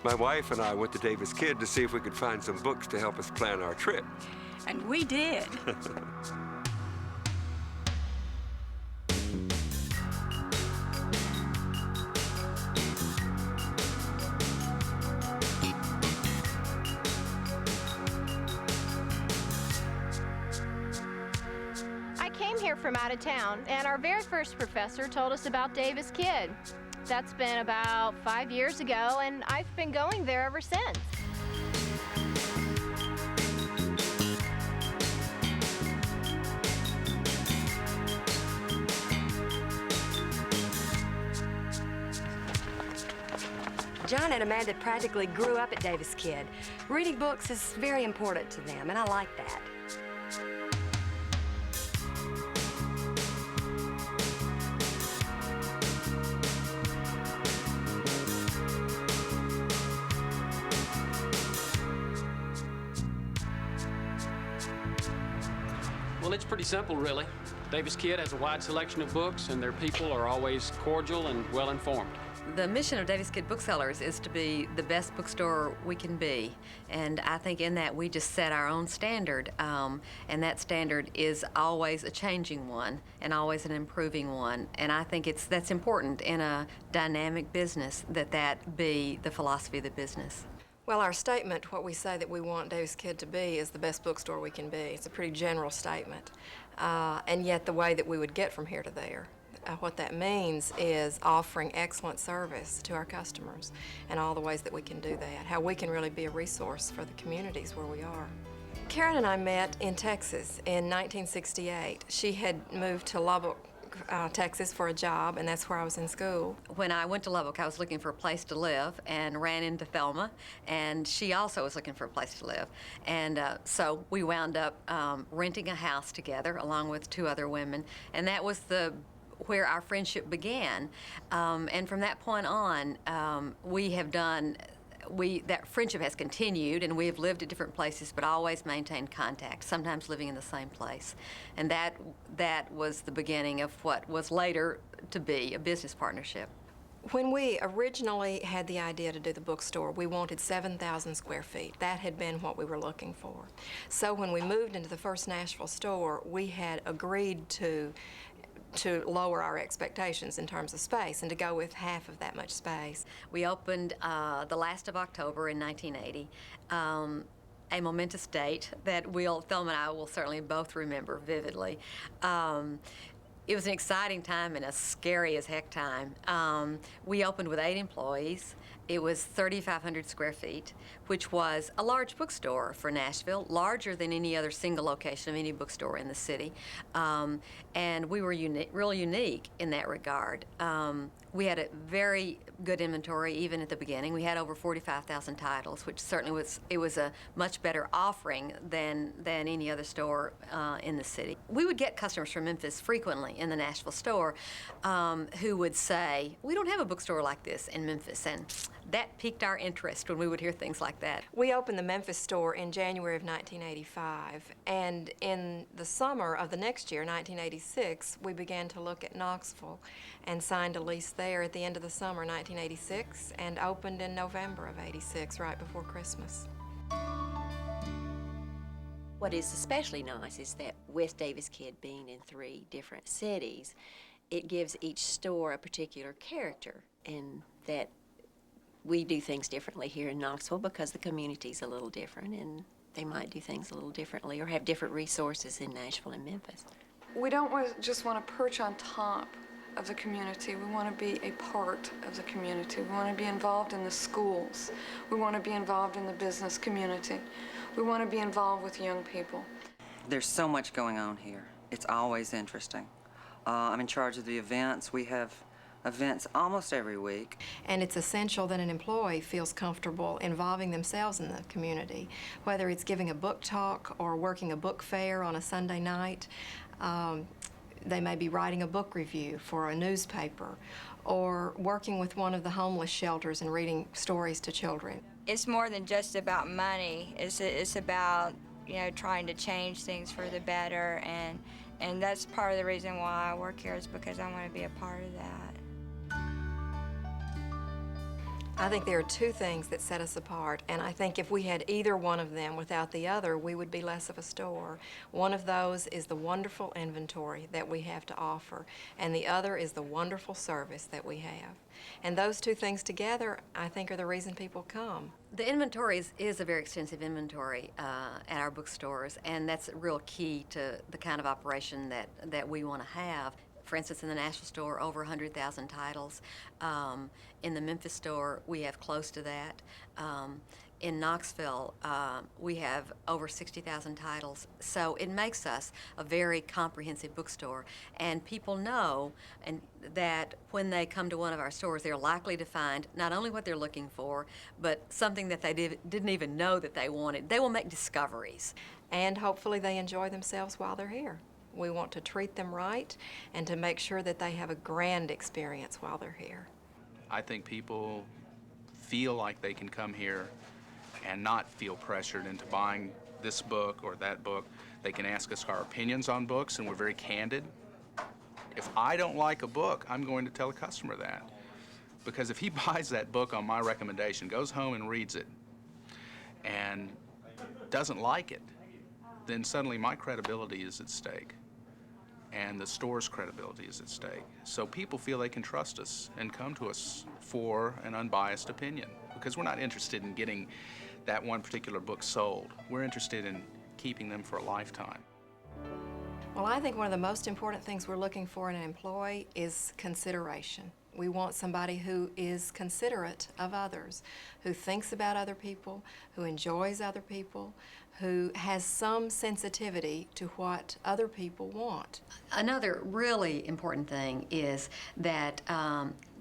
My wife and I went to Davis-Kidd to see if we could find some books to help us plan our trip. And we did. I came here from out of town, and our very first professor told us about Davis-Kidd. That's been about 5 years ago, and I've been going there ever since. John and Amanda practically grew up at Davis-Kidd. Reading books is very important to them, and I like that. Well, it's pretty simple, really. Davis-Kidd has a wide selection of books, and their people are always cordial and well-informed. The mission of Davis-Kidd Booksellers is to be the best bookstore we can be, and I think in that we just set our own standard, and that standard is always a changing one and always an improving one, and I think that's important in a dynamic business, that be the philosophy of the business. Well, our statement, what we say that we want Davis-Kidd to be, is the best bookstore we can be. It's a pretty general statement, and yet the way that we would get from here to there. What that means is offering excellent service to our customers and all the ways that we can do that, how we can really be a resource for the communities where we are. Karen and I met in Texas in 1968. She had moved to Lubbock, Texas for a job, and that's where I was in school. When I went to Lubbock, I was looking for a place to live and ran into Thelma, and she also was looking for a place to live. And so we wound up renting a house together along with 2 other women, and that was where our friendship began. And from that point on, that friendship has continued, and we have lived at different places, but always maintained contact, sometimes living in the same place. And that was the beginning of what was later to be a business partnership. When we originally had the idea to do the bookstore, we wanted 7,000 square feet. That had been what we were looking for. So when we moved into the first Nashville store, we had agreed to lower our expectations in terms of space and to go with half of that much space. We opened the last of October in 1980, a momentous date that Thelma and I will certainly both remember vividly. It was an exciting time and a scary as heck time. We opened with 8 employees. It was 3,500 square feet, which was a large bookstore for Nashville, larger than any other single location of any bookstore in the city. And we were real unique in that regard. We had a very good inventory even at the beginning. We had over 45,000 titles, which certainly was a much better offering than any other store in the city. We would get customers from Memphis frequently in the Nashville store who would say, "We don't have a bookstore like this in Memphis," and that piqued our interest when we would hear things like that. We opened the Memphis store in January of 1985, and in the summer of the next year, 1986, we began to look at Knoxville and signed a lease there at the end of the summer 1986 and opened in November of '86, right before Christmas. What is especially nice is that with Davis-Kidd being in 3 different cities, it gives each store a particular character, and that we do things differently here in Knoxville because the community's a little different, and they might do things a little differently or have different resources in Nashville and Memphis. We don't just want to perch on top of the community. We want to be a part of the community. We want to be involved in the schools. We want to be involved in the business community. We want to be involved with young people. There's so much going on here. It's always interesting. I'm in charge of the events. We have events almost every week. And it's essential that an employee feels comfortable involving themselves in the community, whether it's giving a book talk or working a book fair on a Sunday night. They may be writing a book review for a newspaper or working with one of the homeless shelters and reading stories to children. It's more than just about money. It's about, trying to change things for the better, and that's part of the reason why I work here is because I want to be a part of that. I think there are two things that set us apart, and I think if we had either one of them without the other, we would be less of a store. One of those is the wonderful inventory that we have to offer, and the other is the wonderful service that we have. And those two things together, I think, are the reason people come. The inventory is a very extensive inventory at our bookstores, and that's real key to the kind of operation that we want to have. For instance, in the Nashville store, over 100,000 titles. In the Memphis store, we have close to that. In Knoxville, we have over 60,000 titles. So it makes us a very comprehensive bookstore. And people know that when they come to one of our stores, they're likely to find not only what they're looking for, but something that they didn't even know that they wanted. They will make discoveries. And hopefully they enjoy themselves while they're here. We want to treat them right and to make sure that they have a grand experience while they're here. I think people feel like they can come here and not feel pressured into buying this book or that book. They can ask us our opinions on books, and we're very candid. If I don't like a book, I'm going to tell a customer that. Because if he buys that book on my recommendation, goes home and reads it, and doesn't like it, then suddenly my credibility is at stake, and the store's credibility is at stake. So people feel they can trust us and come to us for an unbiased opinion, because we're not interested in getting that one particular book sold. We're interested in keeping them for a lifetime. Well, I think one of the most important things we're looking for in an employee is consideration. We want somebody who is considerate of others, who thinks about other people, who enjoys other people, who has some sensitivity to what other people want. Another really important thing is that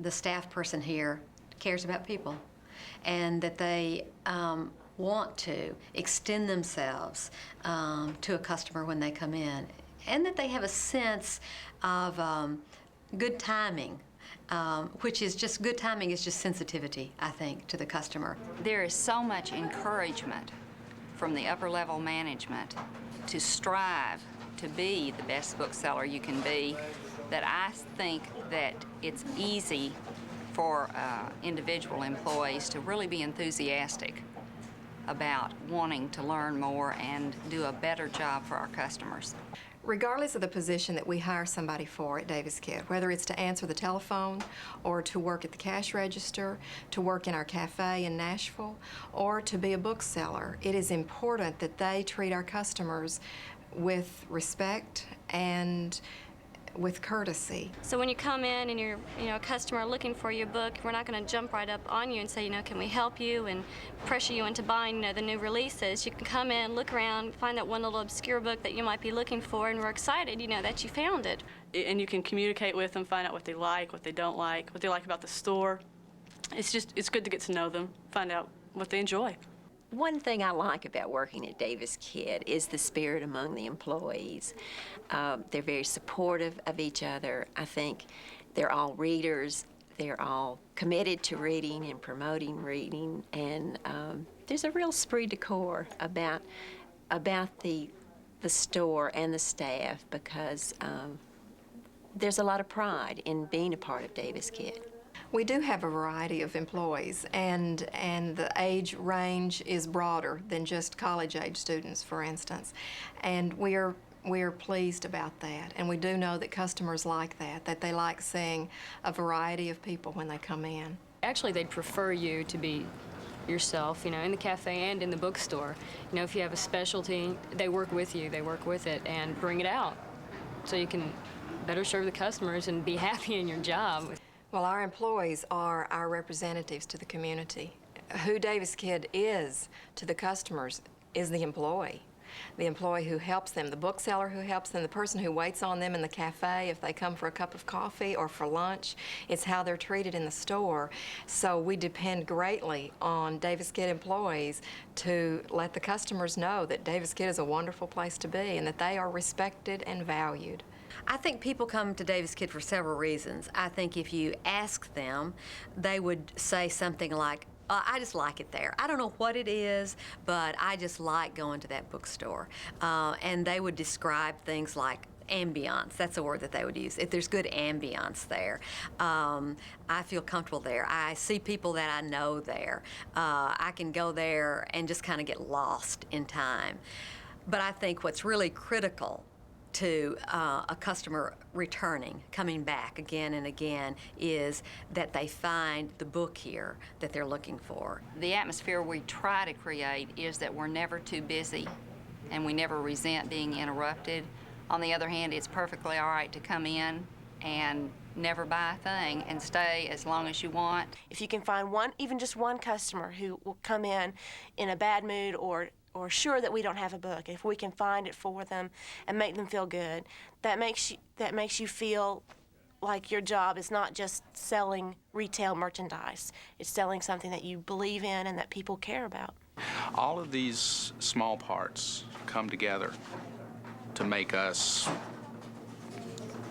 the staff person here cares about people, and that they want to extend themselves to a customer when they come in, and that they have a sense of good timing. Which is just, good timing is just sensitivity, I think, to the customer. There is so much encouragement from the upper level management to strive to be the best bookseller you can be, that I think that it's easy for individual employees to really be enthusiastic about wanting to learn more and do a better job for our customers. Regardless of the position that we hire somebody for at Davis-Kidd, whether it's to answer the telephone or to work at the cash register, to work in our cafe in Nashville, or to be a bookseller, it is important that they treat our customers with respect and with courtesy. So when you come in and you're a customer looking for your book, we're not going to jump right up on you and say, can we help you, and pressure you into buying the new releases. You can come in, look around, find that one little obscure book that you might be looking for, and we're excited that you found it. And you can communicate with them, find out what they like, what they don't like, what they like about the store. It's good to get to know them, find out what they enjoy. One thing I like about working at Davis-Kidd is the spirit among the employees. They're very supportive of each other. I think they're all readers. They're all committed to reading and promoting reading, and there's a real esprit de corps about the store and the staff, because there's a lot of pride in being a part of Davis-Kidd. We do have a variety of employees, and the age range is broader than just college-age students, for instance. And we are pleased about that, and we do know that customers like that they like seeing a variety of people when they come in. Actually, they'd prefer you to be yourself, in the cafe and in the bookstore. If you have a specialty, they work with you, they work with it, and bring it out so you can better serve the customers and be happy in your job. Well, our employees are our representatives to the community. Who Davis-Kidd is to the customers is the employee who helps them, the bookseller who helps them, the person who waits on them in the cafe if they come for a cup of coffee or for lunch. It's how they're treated in the store. So we depend greatly on Davis-Kidd employees to let the customers know that Davis-Kidd is a wonderful place to be and that they are respected and valued. I think people come to Davis-Kidd for several reasons. I think if you ask them, they would say something like, I just like it there. I don't know what it is, but I just like going to that bookstore. And they would describe things like ambiance. That's a word that they would use. If there's good ambiance there, I feel comfortable there. I see people that I know there. I can go there and just kind of get lost in time. But I think what's really critical to a customer returning, coming back again and again, is that they find the book here that they're looking for. The atmosphere we try to create is that we're never too busy and we never resent being interrupted. On the other hand, it's perfectly all right to come in and never buy a thing and stay as long as you want. If you can find one, even just one customer who will come in a bad mood or sure that we don't have a book, if we can find it for them and make them feel good, that makes you feel like your job is not just selling retail merchandise. It's selling something that you believe in and that people care about. All of these small parts come together to make us,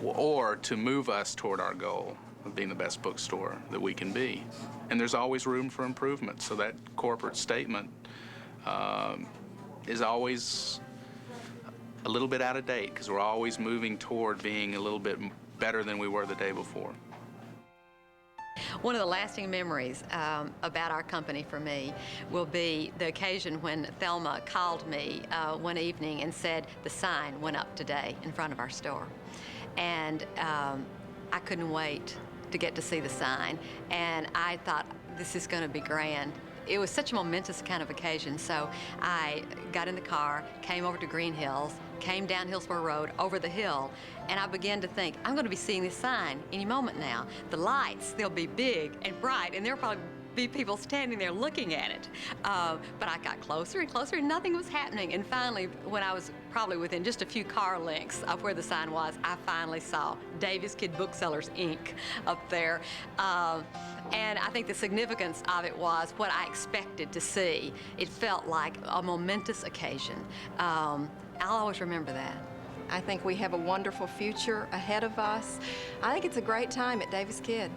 or to move us toward our goal of being the best bookstore that we can be. And there's always room for improvement, so that corporate statement is always a little bit out of date, because we're always moving toward being a little bit better than we were the day before. One of the lasting memories about our company for me will be the occasion when Thelma called me one evening and said the sign went up today in front of our store. And I couldn't wait to get to see the sign. And I thought, this is going to be grand. It was such a momentous kind of occasion, so I got in the car, came over to Green Hills, came down Hillsborough Road, over the hill, and I began to think, I'm going to be seeing this sign any moment now. The lights, they'll be big and bright, and there'll probably be people standing there looking at it. But I got closer and closer, and nothing was happening. And finally, when I was probably within just a few car lengths of where the sign was, I finally saw Davis-Kidd Booksellers, Inc. up there. And I think the significance of it was what I expected to see. It felt like a momentous occasion. I'll always remember that. I think we have a wonderful future ahead of us. I think it's a great time at Davis-Kidd.